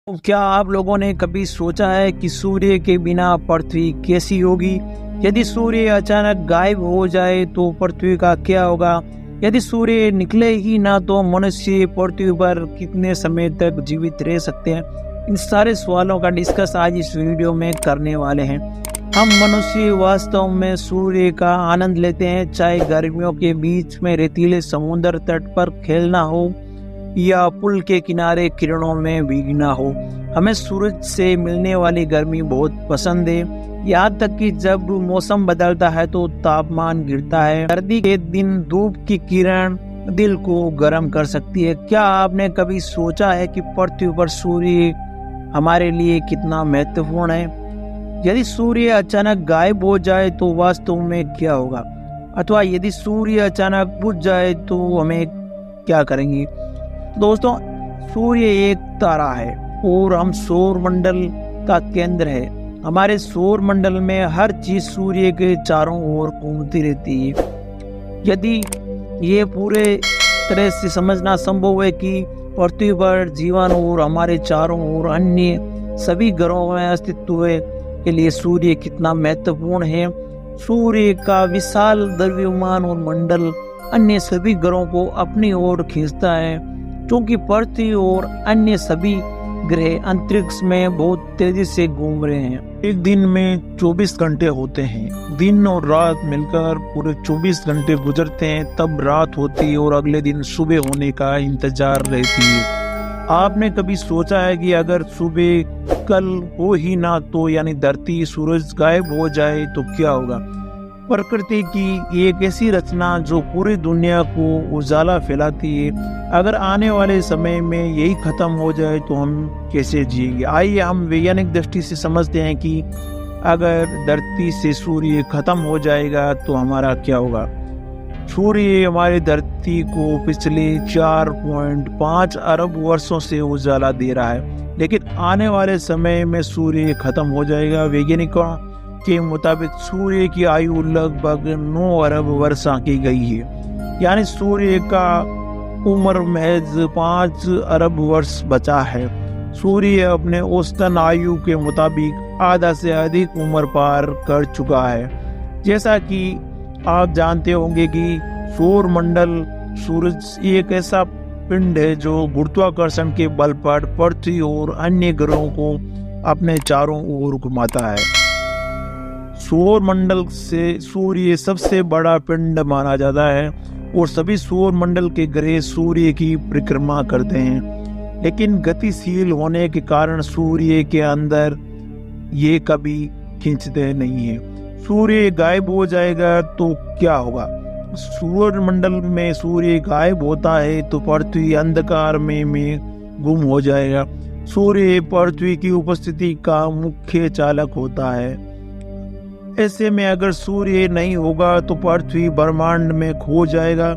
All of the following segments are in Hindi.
तो क्या आप लोगों ने कभी सोचा है कि सूर्य के बिना पृथ्वी कैसी होगी? यदि सूर्य अचानक गायब हो जाए तो पृथ्वी का क्या होगा? यदि सूर्य निकले ही ना तो मनुष्य पृथ्वी पर कितने समय तक जीवित रह सकते हैं? इन सारे सवालों का डिस्कस आज इस वीडियो में करने वाले हैं। हम मनुष्य वास्तव में सूर्य का आनंद लेते हैं, चाहे गर्मियों के बीच में रेतीले समुद्र तट पर खेलना हो या पुल के किनारे किरणों में भीगना हो। हमें सूरज से मिलने वाली गर्मी बहुत पसंद है, यहाँ तक कि जब मौसम बदलता है तो तापमान गिरता है। सर्दी के दिन धूप की किरण दिल को गर्म कर सकती है। क्या आपने कभी सोचा है कि पृथ्वी पर सूर्य हमारे लिए कितना महत्वपूर्ण है? यदि सूर्य अचानक गायब हो जाए तो वास्तव में क्या होगा, अथवा यदि सूर्य अचानक बुझ जाए तो हमें क्या करेंगे? दोस्तों, सूर्य एक तारा है और हम सौर मंडल का केंद्र है। हमारे सौर मंडल में हर चीज सूर्य के चारों ओर घूमती रहती है। यदि ये पूरे तरह से समझना संभव है कि पृथ्वी पर जीवन और हमारे चारों ओर अन्य सभी ग्रहों में अस्तित्व के लिए सूर्य कितना महत्वपूर्ण है। सूर्य का विशाल द्रव्यमान और मंडल अन्य सभी ग्रहों को अपनी ओर खींचता है, क्योंकि पृथ्वी और अन्य सभी ग्रह अंतरिक्ष में बहुत तेजी से घूम रहे हैं। एक दिन में 24 घंटे होते हैं। दिन और रात मिलकर पूरे 24 घंटे गुजरते हैं, तब रात होती है और अगले दिन सुबह होने का इंतजार रहती है। आपने कभी सोचा है कि अगर सुबह कल हो ही ना तो, यानी धरती सूरज गायब हो जाए तो क्या होगा? प्रकृति की एक ऐसी रचना जो पूरी दुनिया को उजाला फैलाती है, अगर आने वाले समय में यही खत्म हो जाए तो हम कैसे जिएंगे? आइए हम वैज्ञानिक दृष्टि से समझते हैं कि अगर धरती से सूर्य खत्म हो जाएगा तो हमारा क्या होगा। सूर्य हमारी धरती को पिछले 4.5 अरब वर्षों से उजाला दे रहा है, लेकिन आने वाले समय में सूर्य खत्म हो जाएगा। वैज्ञानिकों के मुताबिक सूर्य की आयु लगभग 9 अरब वर्ष आंकी गई है, यानी सूर्य का उम्र महज 5 अरब वर्ष बचा है। सूर्य अपने औसतन आयु के मुताबिक आधा से अधिक उम्र पार कर चुका है। जैसा कि आप जानते होंगे कि सौर मंडल सूरज एक ऐसा पिंड है जो गुरुत्वाकर्षण के बल पर पृथ्वी और अन्य ग्रहों को अपने चारों ओर घुमाता है। सौर मंडल से सूर्य सबसे बड़ा पिंड माना जाता है और सभी सौर मंडल के ग्रह सूर्य की परिक्रमा करते हैं, लेकिन गतिशील होने के कारण सूर्य के अंदर ये कभी खींचते नहीं है। सूर्य गायब हो जाएगा तो क्या होगा? सौर मंडल में सूर्य गायब होता है तो पृथ्वी अंधकार में गुम हो जाएगा। सूर्य पृथ्वी की उपस्थिति का मुख्य चालक होता है। ऐसे में अगर सूर्य नहीं होगा तो पृथ्वी ब्रह्मांड में खो जाएगा।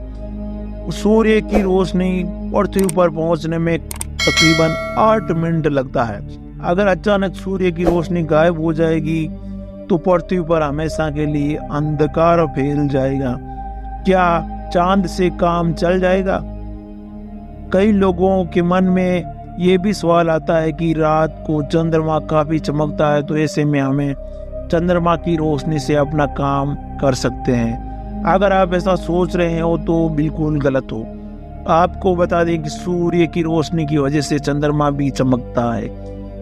सूर्य की रोशनी पृथ्वी पर पहुंचने में तकरीबन 8 मिनट लगता है। अगर अचानक सूर्य की रोशनी गायब हो जाएगी तो पृथ्वी पर हमेशा के लिए अंधकार फैल जाएगा। क्या चांद से काम चल जाएगा? कई लोगों के मन में ये भी सवाल आता है कि रात को चंद्रमा काफी चमकता है, तो ऐसे में हमें चंद्रमा की रोशनी से अपना काम कर सकते हैं। अगर आप ऐसा सोच रहे हो तो बिल्कुल गलत हो। आपको बता दें कि सूर्य की रोशनी की वजह से चंद्रमा भी चमकता है,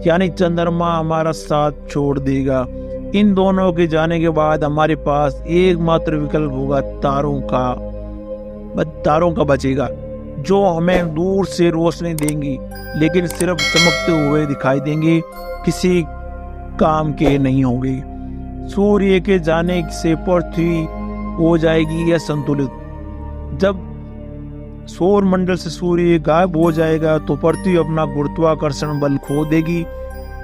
यानी चंद्रमा हमारा साथ छोड़ देगा। इन दोनों के जाने के बाद हमारे पास एकमात्र विकल्प होगा तारों का बचेगा, जो हमें दूर से रोशनी देंगी, लेकिन सिर्फ चमकते हुए दिखाई देंगे, किसी काम के नहीं होंगे। सूर्य के जाने से पृथ्वी हो जाएगी या संतुलित। जब सौर मंडल से सूर्य गायब हो जाएगा तो पृथ्वी अपना गुरुत्वाकर्षण बल खो देगी,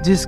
जिस